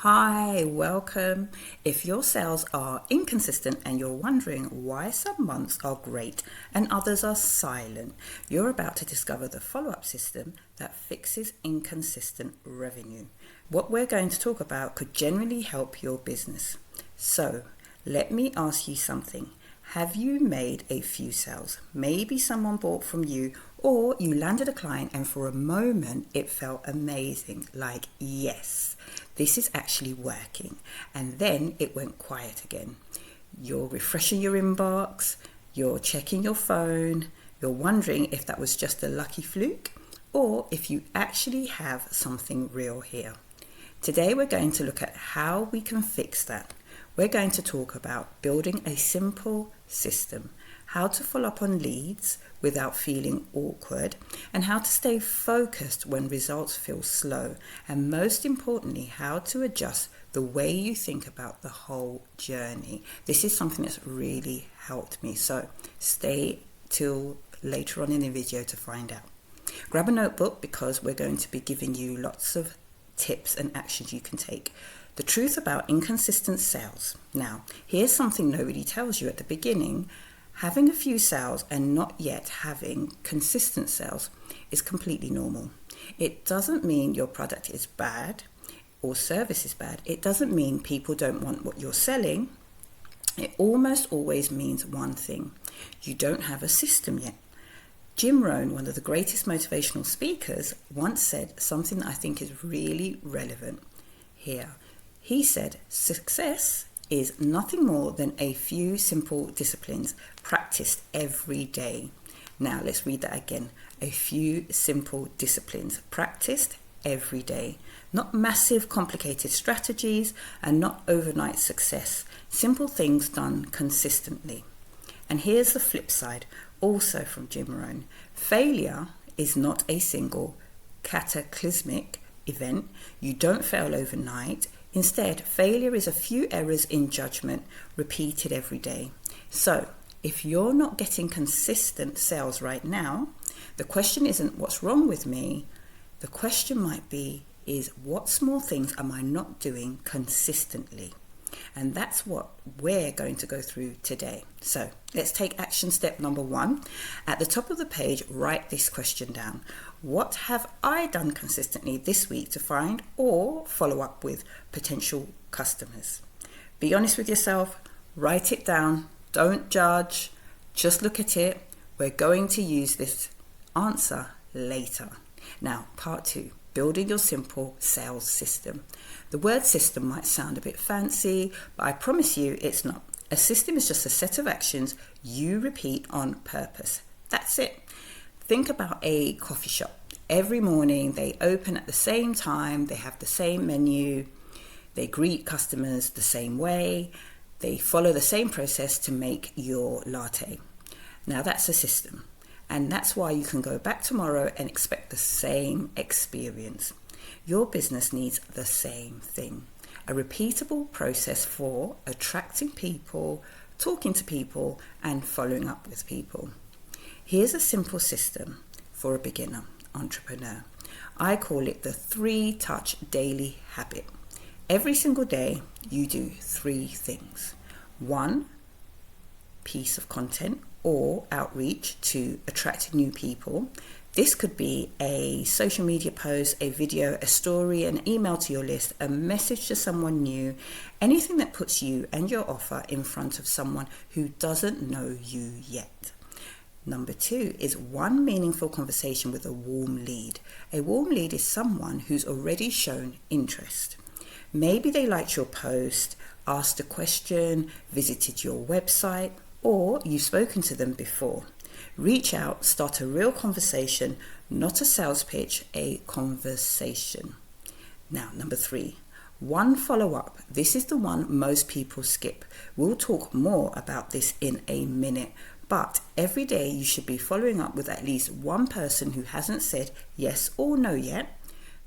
Hi, welcome. If your sales are inconsistent and you're wondering why some months are great and others are silent, you're about to discover the follow-up system that fixes inconsistent revenue. What we're going to talk about could generally help your business. So, let me ask you something. Have you made a few sales? Maybe someone bought from you, or you landed a client and for a moment it felt amazing, like, yes, this is actually working. And then it went quiet again. You're refreshing your inbox, you're checking your phone, you're wondering if that was just a lucky fluke or if you actually have something real here. Today we're going to look at how we can fix that. We're going to talk about building a simple system, how to follow up on leads without feeling awkward, and how to stay focused when results feel slow, and most importantly, how to adjust the way you think about the whole journey. This is something that's really helped me, so stay till later on in the video to find out. Grab a notebook because we're going to be giving you lots of tips and actions you can take. The truth about inconsistent sales. Now, here's something nobody tells you at the beginning. Having a few sales and not yet having consistent sales is completely normal. It doesn't mean your product is bad or service is bad. It doesn't mean people don't want what you're selling. It almost always means one thing. You don't have a system yet. Jim Rohn, one of the greatest motivational speakers, once said something that I think is really relevant here. He said, success is nothing more than a few simple disciplines practiced every day. Now let's read that again. A few simple disciplines practiced every day. Not massive complicated strategies and not overnight success. Simple things done consistently. And here's the flip side, also from Jim Rohn. Failure is not a single cataclysmic event. You don't fail overnight. Instead, failure is a few errors in judgment repeated every day. So, if you're not getting consistent sales right now, the question isn't what's wrong with me. The question might be is what small things am I not doing consistently? And that's what we're going to go through today. So let's take action step number 1. At the top of the page, write this question down. What have I done consistently this week to find or follow up with potential customers? Be honest with yourself, write it down, don't judge, just look at it. We're going to use this answer later. Now, part 2. Building your simple sales system. The word system might sound a bit fancy, but I promise you it's not. A system is just a set of actions you repeat on purpose. That's it. Think about a coffee shop. Every morning they open at the same time, they have the same menu, they greet customers the same way, they follow the same process to make your latte. Now that's a system. And that's why you can go back tomorrow and expect the same experience. Your business needs the same thing. A repeatable process for attracting people, talking to people, and following up with people. Here's a simple system for a beginner entrepreneur. I call it the 3-touch daily habit. Every single day, you do 3 things. 1, piece of content or outreach to attract new people. This could be a social media post, a video, a story, an email to your list, a message to someone new, anything that puts you and your offer in front of someone who doesn't know you yet. Number 2 is 1 meaningful conversation with a warm lead. A warm lead is someone who's already shown interest. Maybe they liked your post, asked a question, visited your website, or you've spoken to them before. Reach out, start a real conversation, not a sales pitch, a conversation. Now, number 3, 1 follow-up. This is the one most people skip. We'll talk more about this in a minute, but every day you should be following up with at least 1 person who hasn't said yes or no yet.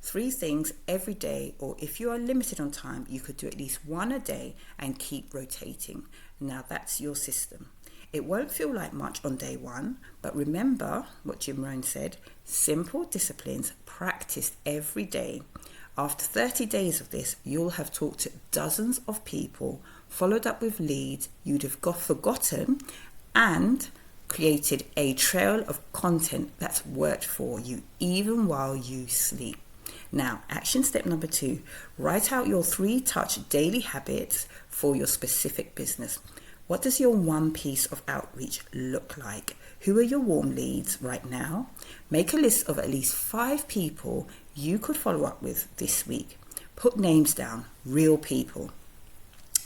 3 things every day, or if you are limited on time, you could do at least 1 a day and keep rotating. Now that's your system. It won't feel like much on day 1, but remember what Jim Rohn said, simple disciplines practiced every day After 30 days of this, you'll have talked to dozens of people, followed up with leads you'd have forgotten, and created a trail of content that's worked for you even while you sleep. Now, action step number 2, write out your 3-touch daily habits for your specific business. What does your one piece of outreach look like? Who are your warm leads right now? Make a list of at least 5 people you could follow up with this week. Put names down, real people.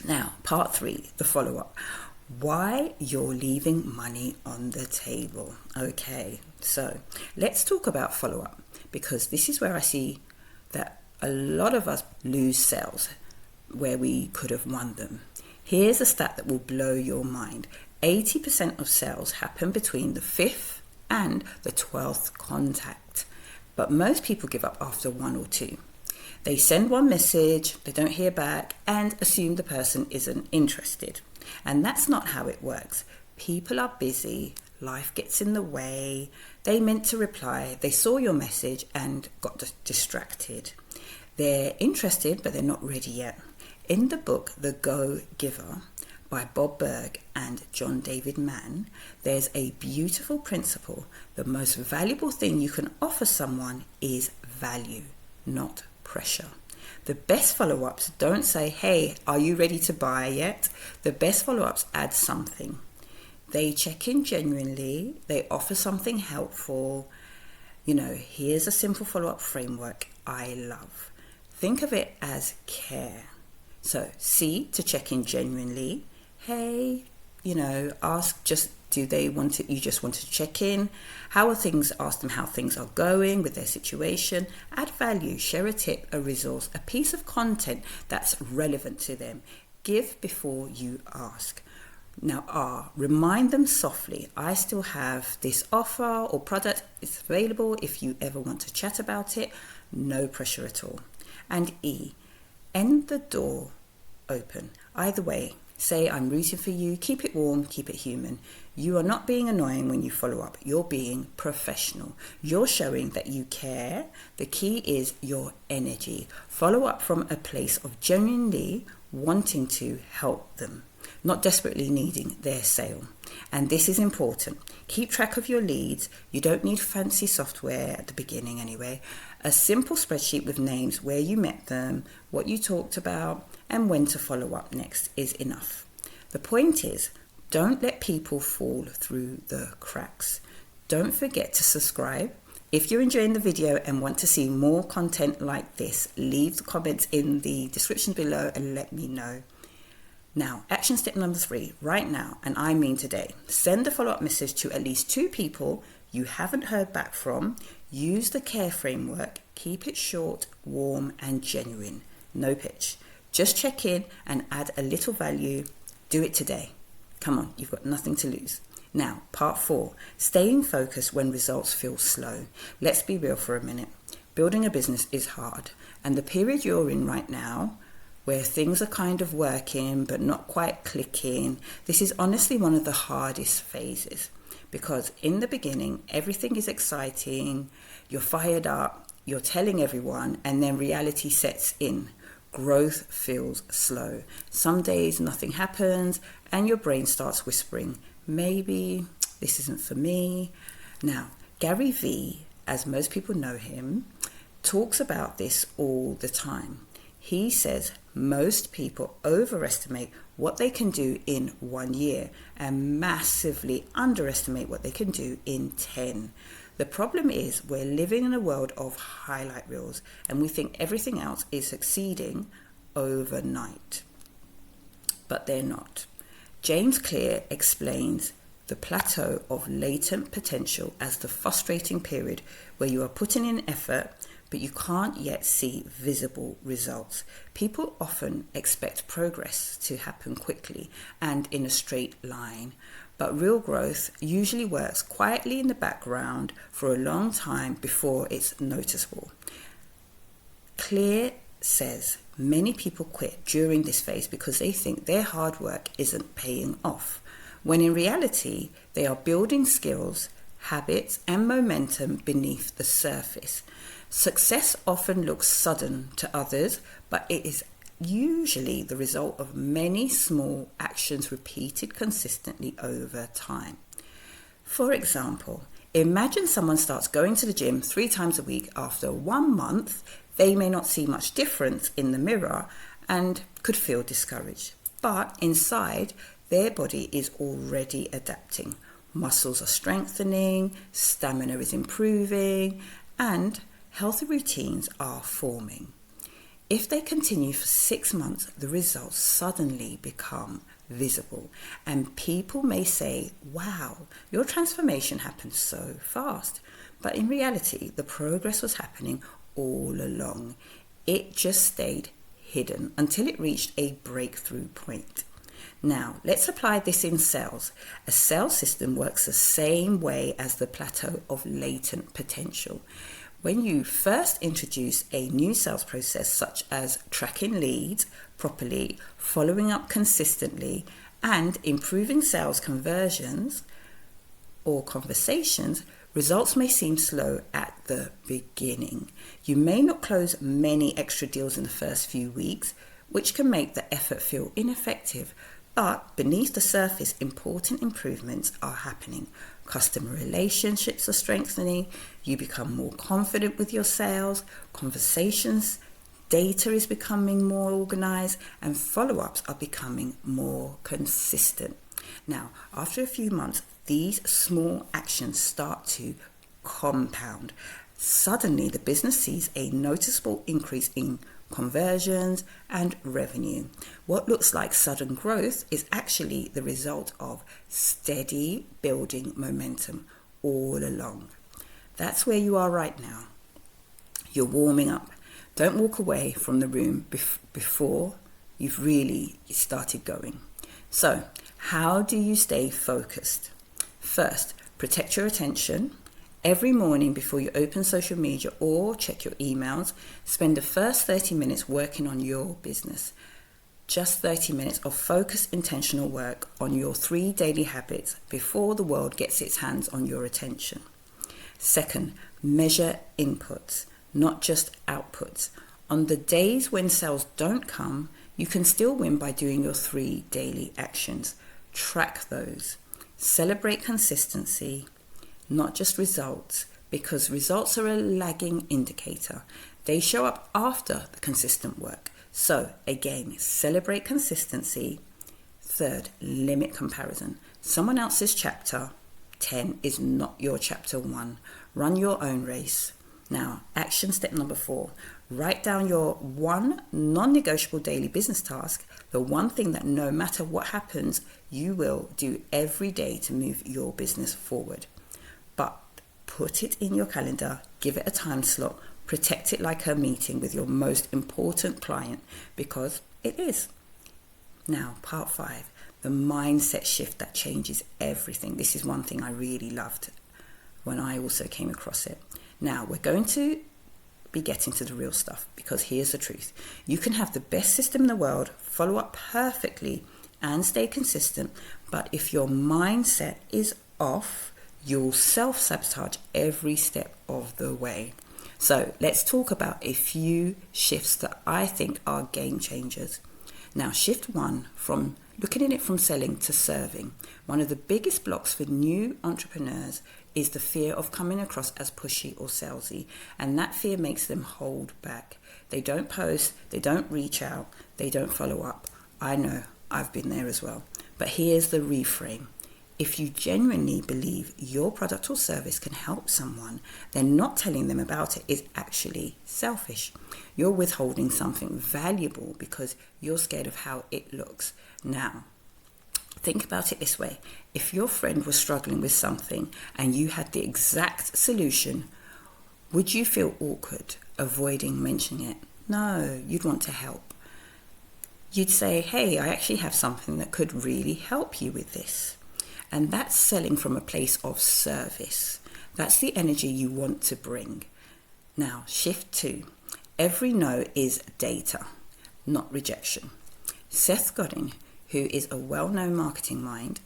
Now, part 3, the follow-up. Why you're leaving money on the table. Okay, so let's talk about follow-up, because this is where I see that a lot of us lose sales where we could have won them. Here's a stat that will blow your mind. 80% of sales happen between the 5th and the 12th contact, but most people give up after 1 or 2. They send one message, they don't hear back, and assume the person isn't interested. And that's not how it works. People are busy, life gets in the way, they meant to reply, they saw your message and got distracted. They're interested, but they're not ready yet. In the book, The Go-Giver, by Bob Burg and John David Mann, there's a beautiful principle. The most valuable thing you can offer someone is value, not pressure. The best follow-ups don't say, hey, are you ready to buy yet? The best follow-ups add something. They check in genuinely, they offer something helpful. Here's a simple follow-up framework I love. Think of it as care. So C, to check in genuinely. Hey, ask do they want it? You just want to check in. How are things? Ask them how things are going with their situation. Add value, share a tip, a resource, a piece of content that's relevant to them. Give before you ask. Now R, remind them softly. I still have this offer or product. It's available if you ever want to chat about it. No pressure at all. And E, end the door open. Either way, say I'm rooting for you, keep it warm, keep it human. You are not being annoying when you follow up. You're being professional. You're showing that you care. The key is your energy. Follow up from a place of genuinely wanting to help them, not desperately needing their sale. And this is important. Keep track of your leads. You don't need fancy software at the beginning anyway. A simple spreadsheet with names, where you met them, what you talked about, and when to follow up next is enough. The point is, don't let people fall through the cracks. Don't forget to subscribe. If you're enjoying the video and want to see more content like this, leave the comments in the description below and let me know. Now, action step number 3, right now, and I mean today. Send a follow-up message to at least 2 people you haven't heard back from. Use the care framework. Keep it short, warm, and genuine. No pitch. Just check in and add a little value. Do it today. Come on, you've got nothing to lose. Now, part 4, staying focused when results feel slow. Let's be real for a minute. Building a business is hard, and the period you're in right now, where things are kind of working but not quite clicking, this is honestly one of the hardest phases, because in the beginning, everything is exciting, you're fired up, you're telling everyone, and then reality sets in. Growth feels slow. Some days nothing happens and your brain starts whispering, maybe this isn't for me. Now, Gary Vee, as most people know him, talks about this all the time. He says most people overestimate what they can do in 1 year and massively underestimate what they can do in 10. The problem is we're living in a world of highlight reels and we think everything else is succeeding overnight. But they're not. James Clear explains the plateau of latent potential as the frustrating period where you are putting in effort but you can't yet see visible results. People often expect progress to happen quickly and in a straight line. But real growth usually works quietly in the background for a long time before it's noticeable. Clear says many people quit during this phase because they think their hard work isn't paying off, when in reality they are building skills, habits, and momentum beneath the surface. Success often looks sudden to others, but it is usually the result of many small actions repeated consistently over time. For example, imagine someone starts going to the gym 3 times a week. After 1 month, they may not see much difference in the mirror and could feel discouraged. But inside, their body is already adapting. Muscles are strengthening, stamina is improving, and healthy routines are forming. If they continue for 6 months, the results suddenly become visible, and people may say, wow, your transformation happened so fast. But in reality, the progress was happening all along. It just stayed hidden until it reached a breakthrough point. Now, let's apply this in sales. A sales system works the same way as the plateau of latent potential. When you first introduce a new sales process, such as tracking leads properly, following up consistently, and improving sales conversions or conversations, results may seem slow at the beginning. You may not close many extra deals in the first few weeks, which can make the effort feel ineffective. But beneath the surface, important improvements are happening. Customer relationships are strengthening. You become more confident with your sales. Conversations, data is becoming more organized, and follow-ups are becoming more consistent. Now, after a few months, these small actions start to compound. Suddenly, the business sees a noticeable increase in conversions and revenue. What looks like sudden growth is actually the result of steady building momentum all along. That's where you are right now. You're warming up. Don't walk away from the room before you've really started going. So, how do you stay focused? First, protect your attention. Every morning before you open social media or check your emails, spend the first 30 minutes working on your business. Just 30 minutes of focused, intentional work on your 3 daily habits before the world gets its hands on your attention. Second, measure inputs, not just outputs. On the days when sales don't come, you can still win by doing your 3 daily actions. Track those. Celebrate consistency, not just results, because results are a lagging indicator. They show up after the consistent work. So again, celebrate consistency. Third, limit comparison. Someone else's chapter 10 is not your chapter 1. Run your own race. Now, action step number 4. Write down your 1 non-negotiable daily business task, the one thing that no matter what happens, you will do every day to move your business forward. But put it in your calendar, give it a time slot, protect it like a meeting with your most important client, because it is. Now, part 5, the mindset shift that changes everything. This is one thing I really loved when I also came across it. Now, we're going to be getting to the real stuff, because here's the truth. You can have the best system in the world, follow up perfectly, and stay consistent, but if your mindset is off, you'll self-sabotage every step of the way. So let's talk about a few shifts that I think are game changers. Now, shift 1, from looking at it from selling to serving. One of the biggest blocks for new entrepreneurs is the fear of coming across as pushy or salesy, and that fear makes them hold back. They don't post, they don't reach out, they don't follow up. I know, I've been there as well. But here's the reframe. If you genuinely believe your product or service can help someone, then not telling them about it is actually selfish. You're withholding something valuable because you're scared of how it looks. Now, think about it this way. If your friend was struggling with something and you had the exact solution, would you feel awkward avoiding mentioning it? No, you'd want to help. You'd say, hey, I actually have something that could really help you with this. And that's selling from a place of service. That's the energy you want to bring. Now, shift 2. Every no is data, not rejection. Seth Godin, who is a well-known marketing mind,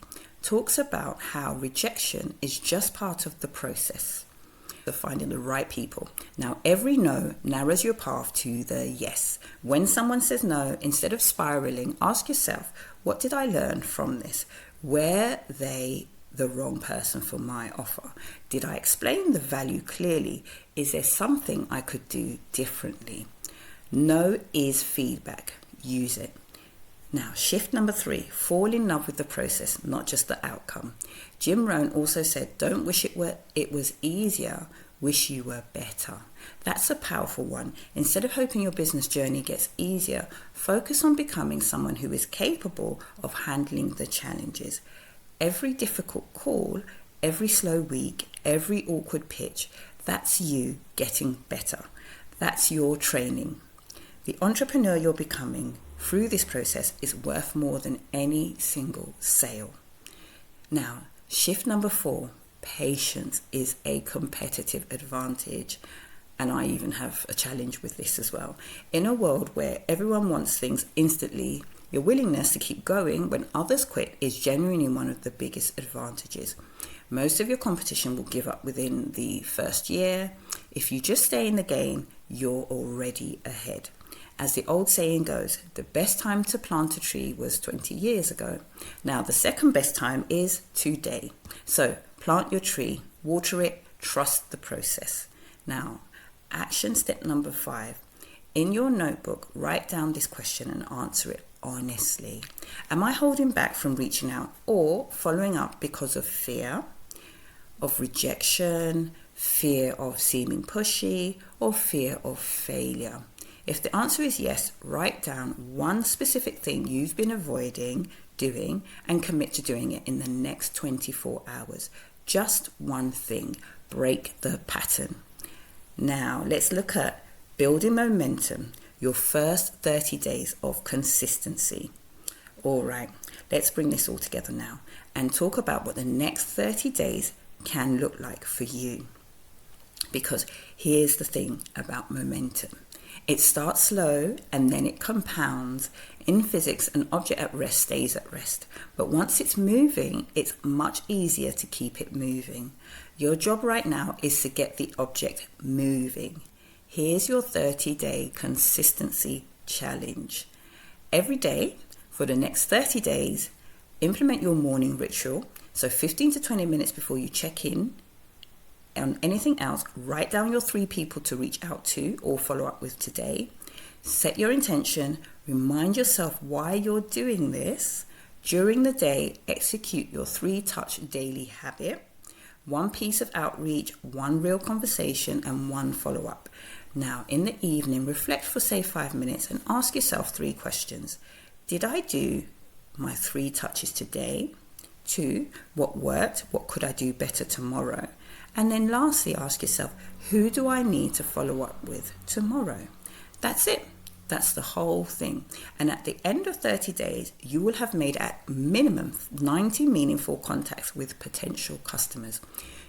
talks about how rejection is just part of the process of finding the right people. Now, every no narrows your path to the yes. When someone says no, instead of spiraling, ask yourself, what did I learn from this? Were they the wrong person for my offer? Did I explain the value clearly? Is there something I could do differently? No is feedback. Use it. Now, shift number 3, fall in love with the process, not just the outcome. Jim Rohn also said, don't wish it was easier, wish you were better. That's a powerful one. Instead of hoping your business journey gets easier, focus on becoming someone who is capable of handling the challenges. Every difficult call, every slow week, every awkward pitch, that's you getting better. That's your training. The entrepreneur you're becoming through this process is worth more than any single sale. Now, shift number 4, patience is a competitive advantage. And I even have a challenge with this as well. In a world where everyone wants things instantly, your willingness to keep going when others quit is genuinely one of the biggest advantages. Most of your competition will give up within the first year. If you just stay in the game, you're already ahead. As the old saying goes, the best time to plant a tree was 20 years ago. Now, the second best time is today. So, plant your tree, water it, trust the process. Now, action step number 5. In your notebook, write down this question and answer it honestly. Am I holding back from reaching out or following up because of fear, of rejection, fear of seeming pushy, or fear of failure? If the answer is yes, write down one specific thing you've been avoiding doing and commit to doing it in the next 24 hours. Just one thing. Break the pattern. Now, let's look at building momentum, your first 30 days of consistency. All right, let's bring this all together now and talk about what the next 30 days can look like for you. Because here's the thing about momentum. It starts slow and then it compounds. In physics, an object at rest stays at rest. But once it's moving, it's much easier to keep it moving. Your job right now is to get the object moving. Here's your 30-day consistency challenge. Every day for the next 30 days, implement your morning ritual. So 15 to 20 minutes before you check in on anything else, write down your 3 people to reach out to or follow up with today. Set your intention, remind yourself why you're doing this. During the day, execute your 3-touch daily habit. 1 piece of outreach, 1 real conversation, and 1 follow-up. Now, in the evening, reflect for say 5 minutes and ask yourself 3 questions. Did I do my 3 touches today? 2, what worked? What could I do better tomorrow? And then lastly, ask yourself, who do I need to follow up with tomorrow? That's it. That's the whole thing. And at the end of 30 days, you will have made at minimum 90 meaningful contacts with potential customers.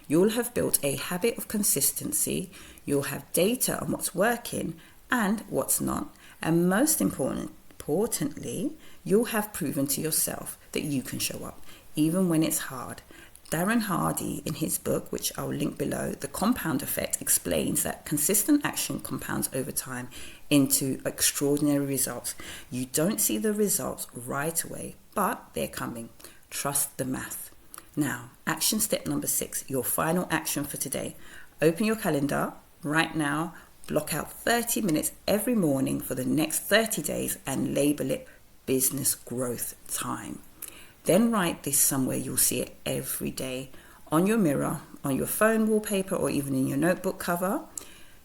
You'll have built a habit of consistency. You'll have data on what's working and what's not. And most importantly, you'll have proven to yourself that you can show up, even when it's hard. Darren Hardy, in his book, which I'll link below, The Compound Effect, explains that consistent action compounds over time into extraordinary results. You don't see the results right away, but they're coming. Trust the math. Now, action step number 6, your final action for today. Open your calendar right now, block out 30 minutes every morning for the next 30 days and label it business growth time. Then write this somewhere you'll see it every day, on your mirror, on your phone wallpaper, or even in your notebook cover.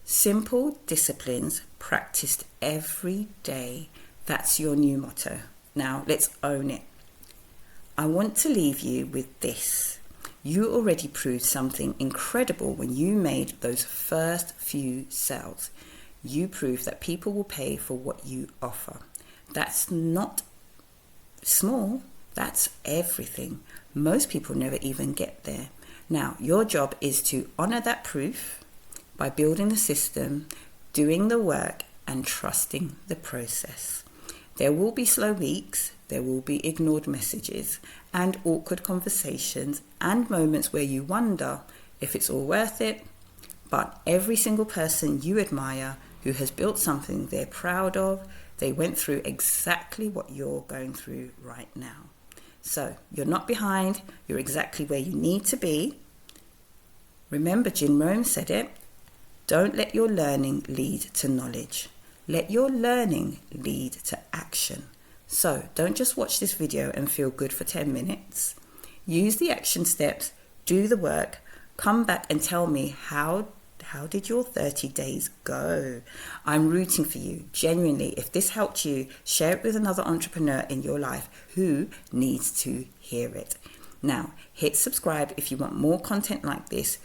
Simple disciplines practiced every day. That's your new motto. Now, let's own it. I want to leave you with this. You already proved something incredible when you made those first few sales. You proved that people will pay for what you offer. That's not small. That's everything. Most people never even get there. Now, your job is to honor that proof by building the system, doing the work, and trusting the process. There will be slow weeks, there will be ignored messages, and awkward conversations and moments where you wonder if it's all worth it. But every single person you admire who has built something they're proud of, they went through exactly what you're going through right now. So you're not behind, you're exactly where you need to be. Remember, Jim Rohn said it, don't let your learning lead to knowledge. Let your learning lead to action. So don't just watch this video and feel good for 10 minutes. Use the action steps, do the work, come back and tell me how did your 30 days go? I'm rooting for you, genuinely. If this helped you, share it with another entrepreneur in your life who needs to hear it. Now, hit subscribe if you want more content like this,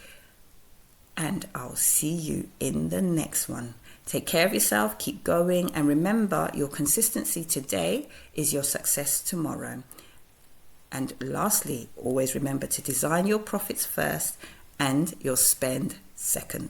and I'll see you in the next one. Take care of yourself, keep going, and remember, your consistency today is your success tomorrow. And lastly, always remember to design your profits first and your spend second.